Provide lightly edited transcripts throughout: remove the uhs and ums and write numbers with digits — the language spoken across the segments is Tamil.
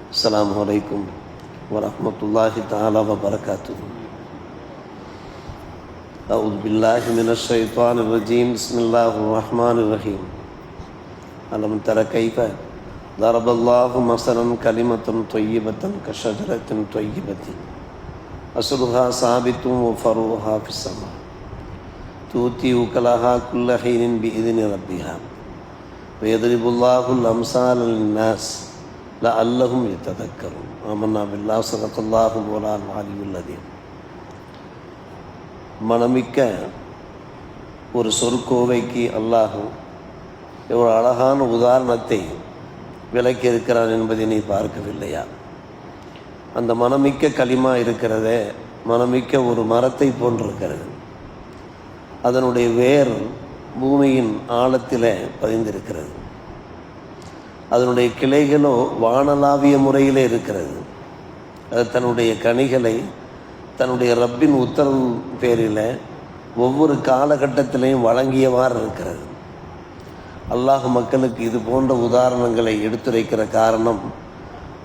السلام عليكم ورحمة الله تعالى وبركاته. أعوذ بالله من الشيطان الرجيم. بسم الله الرحمن الرحيم. ألم تر كيف ضرب الله مثلا كلمة طيبة كشجرة طيبة أصلها ثابت وفروعها في السماء تؤتي أكلها كل حين بإذن ربها ويضرب الله الأمثال للناس لعلهم يتذكرون. آمنا بالله صدق الله مولانا العلي العظيم. மனமிக்க ஒரு சொற்கோவைக்கு அல்லாஹ் ஒரு அழகான உதாரணத்தை விளக்கி இருக்கிறான் என்பதை நீ பார்க்கவில்லையா? அந்த மனமிக்க களிமா இருக்கிறதே, மனமிக்க ஒரு மரத்தை போன்றிருக்கிறது. அதனுடைய வேர் பூமியின் ஆழத்தில் பதிந்திருக்கிறது. அதனுடைய கிளைகளோ வானளாவிய முறையிலே இருக்கிறது. அது தன்னுடைய கனிகளை தன்னுடைய ரப்பின் உத்தரவு பேரில் ஒவ்வொரு காலகட்டத்திலையும் வழங்கியவாறு இருக்கிறது. அல்லாஹ் மக்களுக்கு இது போன்ற உதாரணங்களை எடுத்துரைக்கிற காரணம்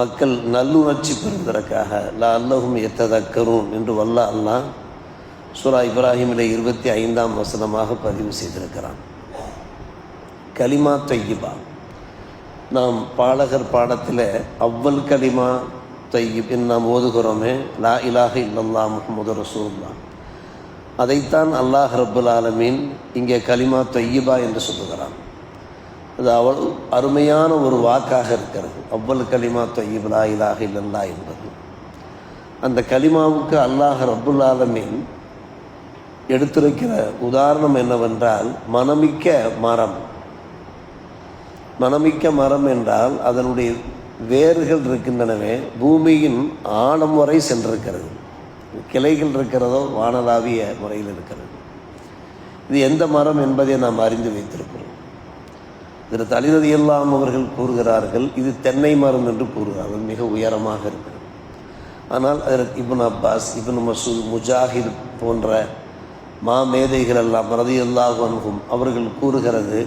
மக்கள் நல்லுணர்ச்சி பெறுவதற்காக. லஅல்லஹும் யத்ததக்கரூன் என்று அல்லாஹ் சூரா இப்ராஹிமிலே 25ஆம் வசனமாக பதிவு செய்திருக்கிறான். கலிமா தொய்யிபா. நாம் பாடகர் பாடத்தில் அவ்வல் கலிமா தொய்யிப் என்று நாம் ஓதுகிறோமே, லா இலாஹ இல்லல்லாஹ் முஹம்மது ரசூலுல்லாஹ். அதைத்தான் அல்லாஹ் ரப்புல் ஆலமீன் இங்கே கலிமா தொய்யிபா என்று சொல்லுகிறான். அது அவள் அருமையான ஒரு வாக்காக இருக்கிறது. அவ்வல் கலிமா தொய்யிப் லா இலாஹ இல்லல்லாஹ் என்பது. அந்த கலிமாவுக்கு அல்லாஹ் ரப்புல் ஆலமீன் எடுத்துரைக்கிற உதாரணம் என்னவென்றால் மனமிக்க மரம். மனமிக்க மரம் என்றால் அதனுடைய வேர்கள் இருக்கின்றனவே பூமியின் ஆழம் வரை சென்றிருக்கிறது. கிளைகள் இருக்கிறதோ வானளாவிய முறையில் இருக்கிறது. இது எந்த மரம் என்பதை நாம் அறிந்து வைத்திருக்கிறோம். இதில் அலி ரலியல்லாஹு அவர்கள் கூறுகிறார்கள், இது தென்னை மரம் என்று கூறுகிறார்கள். மிக உயரமாக இருக்கிறது. ஆனால் அதற்கு இப்னு அப்பாஸ், இப்னு மசூத், முஜாஹித் போன்ற மேதைகள் எல்லாம் ரலியல்லாஹு அன்ஹும் அவர்கள் கூறுகிறது,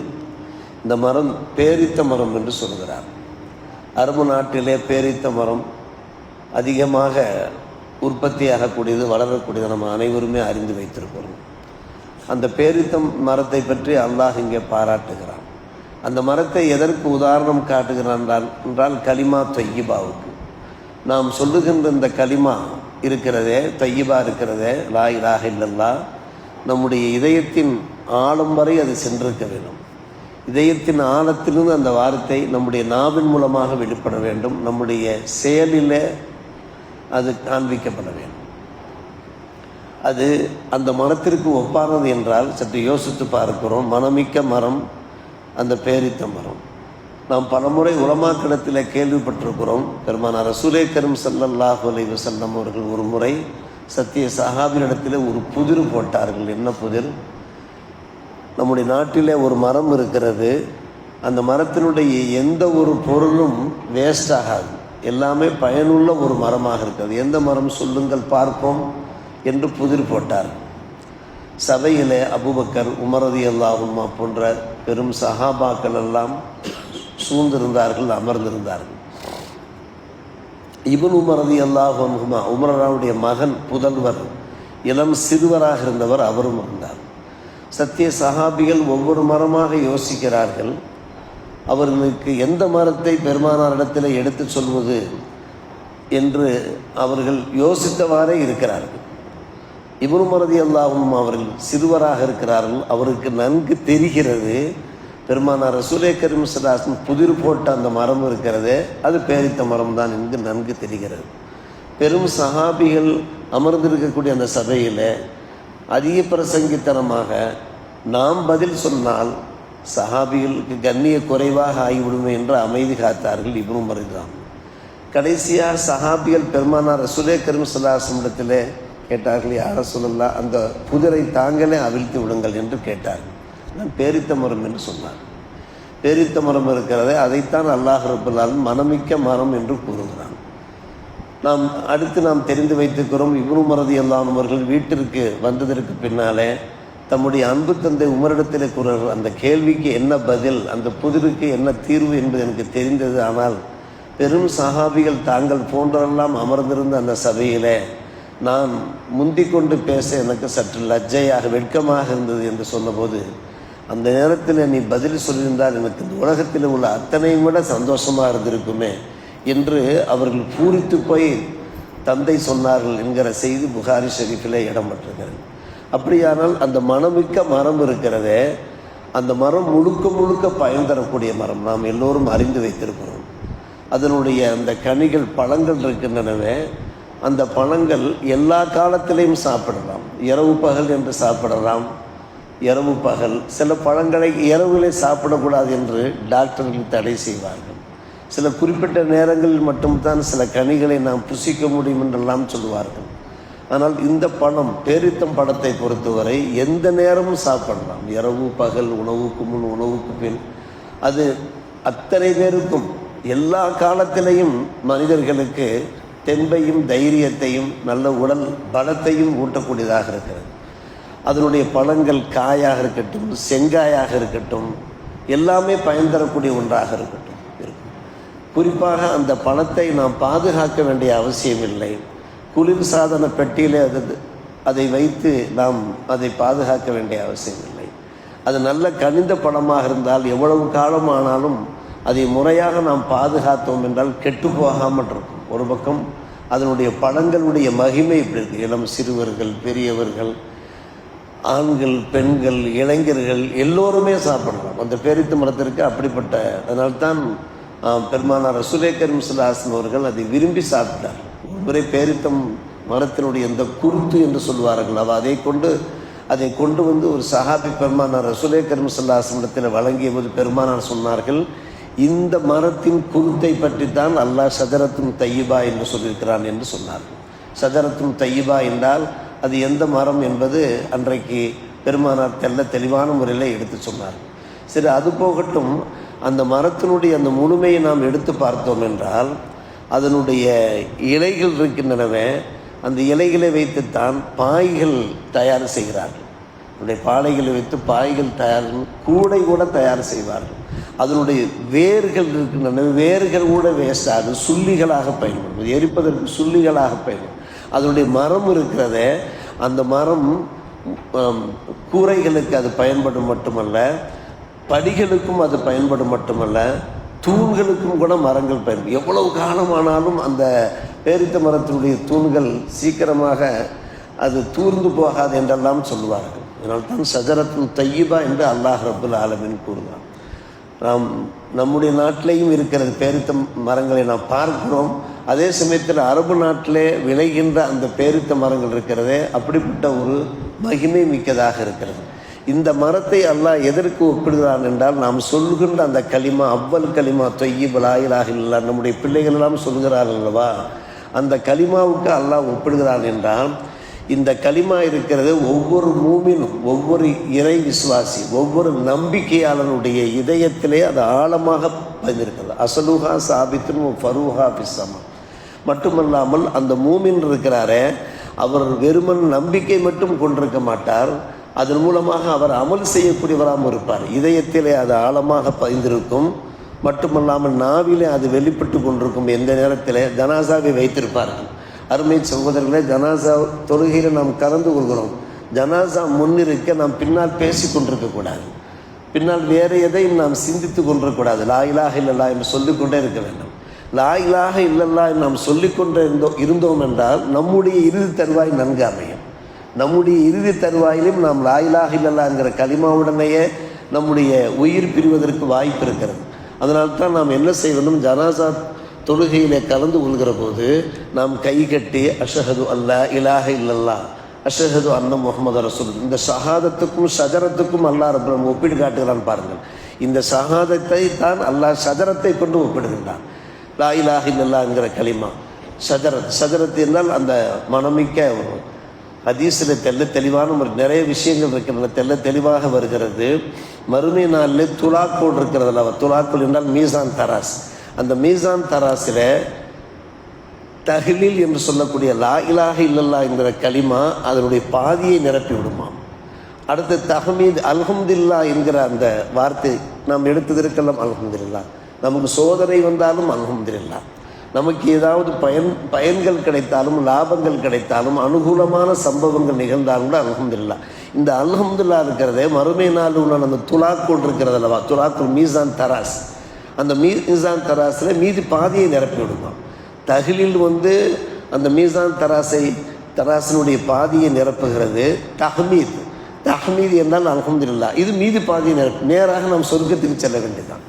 இந்த மரம் பேரித்த மரம் என்று சொல்கிறார். அரபு நாட்டிலே பேரித்த மரம் அதிகமாக உற்பத்தியாகக்கூடியது, வளரக்கூடியது. நம்ம அனைவருமே அறிந்து வைத்திருக்கிறோம். அந்த பேரித்த மரத்தை பற்றி அல்லாஹ் இங்கே பாராட்டுகிறான். அந்த மரத்தை எதற்கு உதாரணம் காட்டுகிறான் என்றால் கலிமா தொய்யிபாவுக்கு. நாம் சொல்லுகின்ற இந்த கலிமா இருக்கிறதே, தொய்யிபா இருக்கிறதே, லா இலாஹ இல்லல்லாஹ், நம்முடைய இதயத்தின் ஆழம் வரை அது சென்றிருக்க வேண்டும். இதயத்தின் ஆழத்திலிருந்து அந்த வார்த்தை நம்முடைய நாவின் மூலமாக வெளிப்பட வேண்டும். நம்முடைய செயலில் அது காண்பிக்கப்பட வேண்டும். அது அந்த மரத்திற்கு ஒப்பானது என்றால் சற்று யோசித்து பார்க்கிறோம். மனமிக்க மரம் அந்த பேரித்த மரம். நாம் பலமுறை உலமாக்கிடத்தில் கேள்விப்பட்டிருக்கிறோம். பெருமானார் ரசூலே கரீம் ஸல்லல்லாஹு அலைஹி வஸல்லம் அவர்கள் ஒரு முறை சத்திய சஹாபியிடத்தில் ஒரு புதிர் போட்டார்கள். என்ன புதிர்? நம்முடைய நாட்டிலே ஒரு மரம் இருக்கிறது. அந்த மரத்தினுடைய எந்த ஒரு பொருளும் வேஸ்ட் ஆகாது, எல்லாமே பயனுள்ள ஒரு மரமாக இருக்கிறது. எந்த மரம் சொல்லுங்கள் பார்ப்போம் என்று புதிர் போட்டார். சபையிலே அபூபக்கர், உமர் ரலியல்லாஹு அன்ஹு போன்ற பெரும் சஹாபாக்கள் எல்லாம் சூழ்ந்திருந்தார்கள், அமர்ந்திருந்தார்கள். இப்னு உமர் ரலியல்லாஹு அன்ஹு, உமருடைய மகன், புதல்வர், இளம் சிறுவராக இருந்தவர், அவரும் இருந்தார். சத்திய சஹாபிகள் ஒவ்வொரு மரமாக யோசிக்கிறார்கள். அவர்களுக்கு எந்த மரத்தை பெருமானாரிடத்தில் எடுத்து சொல்வது என்று அவர்கள் யோசித்தவாறே இருக்கிறார்கள். இப்னு உமர் ரலியல்லாஹு அன்ஹு அவர்கள் சிறுவராக இருக்கிறார்கள். அவருக்கு நன்கு தெரிகிறது பெருமானார் ரசூலே கரீம் ஸல்லல்லாஹு அலைஹி வஸல்லம் புதிர் போட்ட அந்த மரம் இருக்கிறது, அது பேரித்த மரம் தான் என்று நன்கு தெரிகிறது. பெரும் சஹாபிகள் அமர்ந்திருக்கக்கூடிய அந்த சபையில் அதிக பிரசங்கித்தனமாக நாம் பதில் சொன்னால் சஹாபிகளுக்கு கண்ணிய குறைவாக ஆகிவிடுமே என்று அமைதி காத்தார்கள் இப்னு உமர் தான். கடைசியாக சஹாபிகள் பெருமானார் ரசூலே கரீம் ஸல்லல்லாஹு அலைஹி வஸல்லம் இடத்திலே கேட்டார்கள், யா ரசூலல்லாஹ், அந்த புதிரை தாங்களே அவிழ்த்து விடுங்கள் என்று கேட்டார்கள். நான் பேரித்த மரம் என்று சொன்னார். பேரித்த மரம் இருக்கிறதே, அதைத்தான் அல்லாஹ் ரப்பல் ஆலமீன் மனமிக்க மரம் என்று கூறுகிறான். நாம் தெரிந்து வைத்திருக்கிறோம். இப்னு உமர் ரலியல்லாஹு அன்ஹு அவர்கள் வீட்டிற்கு வந்ததற்கு பின்னாலே தம்முடைய அன்பு தந்தை உமரிடத்தில் கூறுகிறார், அந்த கேள்விக்கு என்ன பதில், அந்த புதிருக்கு என்ன தீர்வு என்பது எனக்கு தெரிந்தது. ஆனால் பெரும் சஹாபிகள் தாங்கள் போன்றெல்லாம் அமர்ந்திருந்த அந்த சபையிலே நான் முந்திக் கொண்டு பேச எனக்கு சற்று லஜ்ஜையாக வெட்கமாக இருந்தது என்று சொன்னபோது, அந்த நேரத்தில் நீ பதில் சொல்லியிருந்தால் எனக்கு இந்த உலகத்தில் உள்ள அத்தனையும் விட சந்தோஷமாக இருந்திருக்குமே என்று அவர்கள் பூரித்து போய் தந்தை சொன்னார்கள் என்கிற செய்தி புகாரி ஷெரீஃபிலே இடம் பெற்றிருக்கிறது. அப்படியானால் அந்த மனமிக்க மரம் இருக்கிறதே, அந்த மரம் முழுக்க முழுக்க பயன் தரக்கூடிய மரம், நாம் எல்லோரும் அறிந்து வைத்திருக்கிறோம். அதனுடைய அந்த கனிகள் பழங்கள் இருக்கின்றனவே, அந்த பழங்கள் எல்லா காலத்திலையும் சாப்பிடலாம். இரவு பகல் என்று சாப்பிடலாம். இரவு பகல் சில பழங்களை இரவிலே சாப்பிடக்கூடாது என்று டாக்டர்கள் தடை செய்வார்கள். சில குறிப்பிட்ட நேரங்களில் மட்டும்தான் சில கனிகளை நாம் புசிக்க முடியும் என்றெல்லாம் சொல்லுவார்கள். ஆனால் இந்த பழம், பேரித்தம் பழத்தை பொறுத்தவரை எந்த நேரமும் சாப்பிடலாம். இரவு பகல், உணவுக்கு முன் உணவுக்கு பின், அது அத்தனை பேருக்கும் எல்லா காலத்திலையும் மனிதர்களுக்கு தெம்பையும் தைரியத்தையும் நல்ல உடல் பலத்தையும் ஊட்டக்கூடியதாக இருக்கிறது. அதனுடைய பழங்கள் காயாக இருக்கட்டும், செங்காயாக இருக்கட்டும், எல்லாமே பயன் தரக்கூடிய ஒன்றாக இருக்கும். குறிப்பாக அந்த பழத்தை நாம் பாதுகாக்க வேண்டிய அவசியம் இல்லை. குளிர் சாதன பெட்டியிலே அதை வைத்து நாம் அதை பாதுகாக்க வேண்டிய அவசியம் இல்லை. அது நல்ல கனிந்த பழமாக இருந்தால் எவ்வளவு காலம் ஆனாலும் அதை முறையாக நாம் பாதுகாத்தோம் என்றால் கெட்டு போகாமல் இருக்கும். ஒரு பக்கம் அதனுடைய பழங்களுடைய மகிமை இப்படி இருக்குது. இளம் சிறுவர்கள், பெரியவர்கள், ஆண்கள், பெண்கள், இளைஞர்கள் எல்லோருமே சாப்பிடலாம். அந்த பேரித்த மரத்திற்கு அப்படிப்பட்ட, அதனால்தான் பெருமானார் ரசூலே கரீம் ஸல்லல்லாஹு அலைஹி வஸல்லம் அவர்கள் அதை விரும்பி சாப்பிட்டார். ஒருமுறை பேரித்தம் மரத்தினுடைய இந்த குருத்து என்று சொல்வார்கள், அதை கொண்டு வந்து ஒரு சஹாபி பெருமானார் ரசூலே கரீம் ஸல்லல்லாஹு அலைஹி வஸல்லம் வழங்கிய போது பெருமானார் சொன்னார்கள், இந்த மரத்தின் குருத்தை பற்றித்தான் அல்லாஹ் ஷஜரத்துன் தையிபா என்று சொல்லியிருக்கிறான் என்று சொன்னார்கள். ஷஜரத்துன் தையிபா என்றால் அது எந்த மரம் என்பது அன்றைக்கு பெருமானார் தெளிவான முறையில் எடுத்து சொன்னார்கள். சரி, அது போகட்டும். அந்த மரத்தினுடைய அந்த முழுமையை நாம் எடுத்து பார்த்தோம் என்றால் அதனுடைய இலைகள் இருக்கின்றனவே, அந்த இலைகளை வைத்துத்தான் பாய்கள் தயார் செய்கிறார்கள். அதனுடைய பாலைகளை வைத்து பாய்கள் தயார், கூடை கூட தயார் செய்வார்கள். அதனுடைய வேர்கள் இருக்கின்றன, வேர்கள் கூட வேஸ்டாக சுள்ளிகளாக பயன்படும், எரிப்பதற்கு சுள்ளிகளாக பயன்படும். அதனுடைய மரம் இருக்கிறதே, அந்த மரம் கூரைகளுக்கு அது பயன்படும் மட்டுமல்ல, படிகளுக்கும் அது பயன்படும் மட்டுமல்ல, தூண்களுக்கும் கூட மரங்கள் பயன்படும். எவ்வளவு காலமானாலும் அந்த பேரித்த மரத்தினுடைய தூண்கள் சீக்கிரமாக அது தூர்ந்து போகாது என்றெல்லாம் சொல்லுவார்கள். இதனால்தான் ஷஜரத்துன் தையிபா என்று அல்லாஹ் ரப்புல் ஆலமீன் கூறுகிறான். நம்முடைய நாட்டிலையும் இருக்கிறது பேரித்த மரங்களை நாம் பார்க்கிறோம். அதே சமயத்தில் அரபு நாட்டிலே விளைகின்ற அந்த பேரித்த மரங்கள் இருக்கிறதே, அப்படிப்பட்ட ஒரு மகிமை மிக்கதாக இருக்கிறது. இந்த மரத்தை அல்லாஹ் எதற்கு ஒப்பிடுகிறான் என்றால், நாம் சொல்கின்ற அந்த களிமா, அவ்வல் களிமா தொய்யிப் லா இலாஹ இல்லல்லாஹ், நம்முடைய பிள்ளைகள் எல்லாம் சொல்கிறார்கள் அல்லவா, அந்த களிமாவுக்கு அல்லாஹ் ஒப்பிடுகிறான் என்றால், இந்த களிமா இருக்கிறது ஒவ்வொரு மூமினும், ஒவ்வொரு இறை விசுவாசி, ஒவ்வொரு நம்பிக்கையாளனுடைய இதயத்திலே அது ஆழமாக பதிந்திருக்கிறது. அசலுஹா சாபித்துன் ஃபருஹா பிஸ்ஸமா. மட்டுமல்லாமல் அந்த மூமின் இருக்கிறாரே, அவர் வெறுமன் நம்பிக்கை மட்டும் கொண்டிருக்க மாட்டார், அதன் மூலமாக அவர் அமல் செய்யக்கூடியவராகவும் இருப்பார். இதயத்திலே அது ஆழமாக பதிந்திருக்கும். மட்டுமல்லாமல் நாவிலே அது வெளிப்பட்டு கொண்டிருக்கும். எந்த நேரத்தில் ஜனாசாவை வைத்திருப்பார்கள். அருமை சகோதரர்களே, ஜனாசா தொழுகையில் நாம் கலந்து கொள்கிறோம். ஜனாசா முன்னிருக்க நாம் பின்னால் பேசி கொண்டிருக்கக்கூடாது, பின்னால் வேறு எதையும் நாம் சிந்தித்து கொண்டிருக்கக்கூடாது. லா இலாஹ இல்லல்லாஹ் என்று சொல்லிக்கொண்டே இருக்க வேண்டும். லா இலாஹ இல்லல்லாஹ் நாம் சொல்லிக்கொண்டே இருந்தோம் என்றால் நம்முடைய இறுதி தருவாய் நன்கு அமையும். நம்முடைய இறுதி தருவாயிலும் நாம் லா இலாஹ இல்லல்லாஹ் என்கிற கலிமாவுடனேயே நம்முடைய உயிர் பிரிவதற்கு வாய்ப்பு இருக்கிறது. அதனால்தான் நாம் என்ன செய்ய வேண்டும், ஜனாசா தொழுகையிலே கலந்து கொள்கிற போது நாம் கை கட்டி அஷ்ஹது அல்லா இலாஹ இல்லல்லாஹ், அஷ்ஹது அன்ன முஹம்மது ரசூல், இந்த ஷஹாதத்துக்கும் ஷஜரத்துக்கும் அல்லாஹ் ரப்பல் ஒப்பிடு காட்டுகிறான் பாருங்கள். இந்த ஷஹாதத்தை தான் அல்லாஹ் ஷஜரத்தை கொண்டு ஒப்பிடுகின்றான். லா இலாஹ இல்லல்லாஹ் என்கிற கலிமா ஷஜரத் என்றால் அந்த மனமிக்க ஒரு ஹதீஸில் தெளிவான ஒரு நிறைய விஷயங்கள் இருக்கின்றன, தெளிவாக வருகிறது. மறுமை நாளில் துலாக்கோல் இருக்கிறது அல்லவா, துலாக்கோல் என்றால் மீசான் தராஸ். அந்த மீசான் தராசில் தஹ்லீல் என்று சொல்லக்கூடிய லா இலாஹ இல்லல்லாஹ் என்கிற கலிமா அதனுடைய பாதியை நிரப்பி விடுமாம். அடுத்து தஹ்மீத் அல்ஹம்துலில்லாஹ் என்கிற அந்த வார்த்தை நாம் எடுத்ததற்கெல்லாம் அல்ஹம்துலில்லாஹ், நமக்கு சோதனை வந்தாலும் அல்ஹம்துலில்லாஹ், நமக்கு ஏதாவது பயன்கள் கிடைத்தாலும் லாபங்கள் கிடைத்தாலும் அனுகூலமான சம்பவங்கள் நிகழ்ந்தாலும் கூட அல்ஹம்துலில்லாஹ். இந்த அல்ஹம்துலில்லாஹ் இருக்கிறதே மறுமை நாள் உள்ள அந்த துலாக்கோல் இருக்கிறது அல்லவா, துலாக்குல் மீசான் தராஸ், அந்த மீசான் தராஸில் மீதி பாதியை நிரப்பி விடுமா. தஹ்லீல் அந்த மீசான் தராசினுடைய பாதியை நிரப்புகிறது. தஹ்மீத் என்றால் அல்ஹம்துலில்லாஹ், இது மீதி பாதியை நேராக நாம் சொர்க்கத்திற்கு செல்ல வேண்டியதுதான்,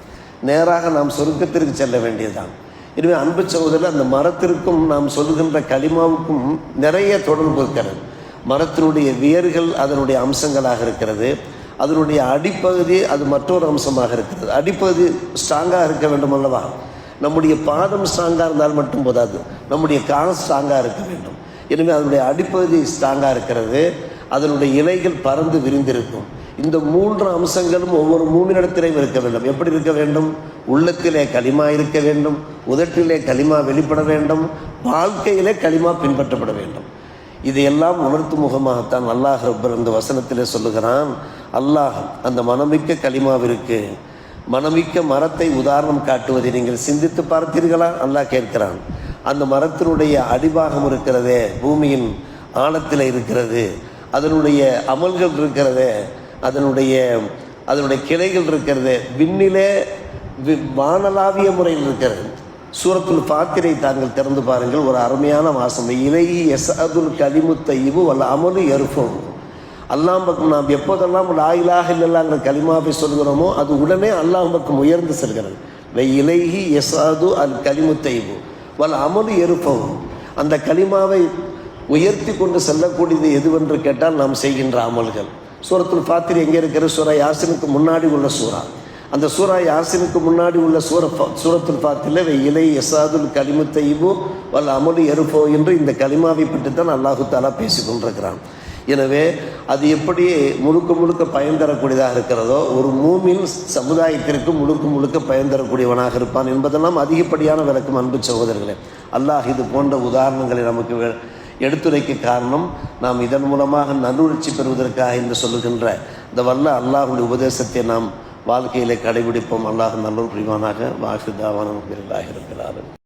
நேராக நாம் சொர்க்கத்திற்கு செல்ல வேண்டியதுதான். எனவே அன்பு சகோதரர், அந்த மரத்திற்கும் நாம் சொல்கின்ற கலிமாவுக்கும் நிறைய தொடர்பு இருக்கிறது. மரத்தினுடைய வேர்கள் அதனுடைய அம்சங்களாக இருக்கிறது, அதனுடைய அடிப்பகுதி அது மற்றொரு அம்சமாக இருக்கிறது. அடிப்பகுதி ஸ்ட்ராங்காக இருக்க வேண்டும் அல்லவா, நம்முடைய பாதம் ஸ்ட்ராங்காக இருந்தால் மட்டும் போதாது, நம்முடைய கால் ஸ்ட்ராங்காக இருக்க வேண்டும். எனவே அதனுடைய அடிப்பகுதி ஸ்ட்ராங்காக இருக்கிறது, அதனுடைய இலைகள் பறந்து விரிந்திருக்கும். இந்த 3 அம்சங்களும் ஒவ்வொரு மூமினிடத்திலையும் இருக்க வேண்டும். எப்படி இருக்க வேண்டும்? உள்ளத்திலே கலிமா இருக்க வேண்டும், உதட்டிலே கலிமா வெளிப்பட வேண்டும், வாழ்க்கையிலே கலிமா பின்பற்றப்பட வேண்டும். இதையெல்லாம் உணர்த்தும் முகமாகத்தான் அல்லாஹ் ரப்பர் இந்த வசனத்திலே சொல்லுகிறான். அல்லாஹ் அந்த மனமிக்க கலிமாவிற்கு மனமிக்க மரத்தை உதாரணம் காட்டுவதை நீங்கள் சிந்தித்து பார்த்தீர்களா? அல்லாஹ் கேட்கிறான். அந்த மரத்தினுடைய அடிபாகம் இருக்கிறதே, பூமியின் ஆழத்தில் இருக்கிறது, அதனுடைய அமல்கள் இருக்கிறதே, அதனுடைய கிளைகள் இருக்கிறது, விண்ணிலே வானலாவிய முறையில் இருக்கிறது. சூரத்துல் ஃபாத்திரை தாங்கள் திறந்து பாருங்கள், ஒரு அருமையான வாசம். இலைஹி யஸ்அதுல் கலிமு தய்யிபு வல் அமலு யர்ஃபுஹு. அல்லாஹ் பக்கம் நாம் எப்போதெல்லாம் லா இலாஹ இல்லல்லாஹ்ங்கிற கலிமாவை சொல்கிறோமோ அது உடனே அல்லாஹ் பக்கம் உயர்ந்து செல்கிறது. இலைஹி யஸ்அது அல் கலிமு தய்யிபு வல் அமலு யர்ஃபுஹு. அந்த கலிமாவை உயர்த்தி கொண்டு செல்லக்கூடியது எதுவென்று கேட்டால் நாம் செய்கின்ற அமல்கள். சூரத்துல் ஃபாத்திர் எங்கே இருக்கிறது? சூரா யாசினுக்கு முன்னாடி உள்ள சூரா. அந்த சூரா யாசினுக்கு முன்னாடி உள்ள சூரத்துல் ஃபாத்திரில் இலை யஸ்அதுல் கலிமு தய்யிபு வல் அமலு யர்ஃபுஹு என்று இந்த கலிமாவை பற்றி தான் அல்லாஹு தஆலா பேசி கொண்டிருக்கிறான். எனவே அது எப்படி முழுக்க முழுக்க பயன் தரக்கூடியதாக இருக்கிறதோ, ஒரு மூமின் சமுதாயத்திற்கு முழுக்க முழுக்க பயன் தரக்கூடியவனாக இருப்பான் என்பதெல்லாம் அதிகப்படியான விளக்கம். அன்பு சகோதரர்களே, அல்லாஹ் இது போன்ற உதாரணங்களை நமக்கு எடுத்துரைக்க காரணம், நாம் இதன் மூலமாக நல்லுணர்ச்சி பெறுவதற்காக என்று சொல்லுகின்ற இந்த வல்ல அல்லாஹுடைய உபதேசத்தை நாம் வாழ்க்கையிலே கடைபிடிப்போம். அல்லாஹ் நல்லூர் புரிவானாக. வாஹிதாவான இருக்கிறார்கள்.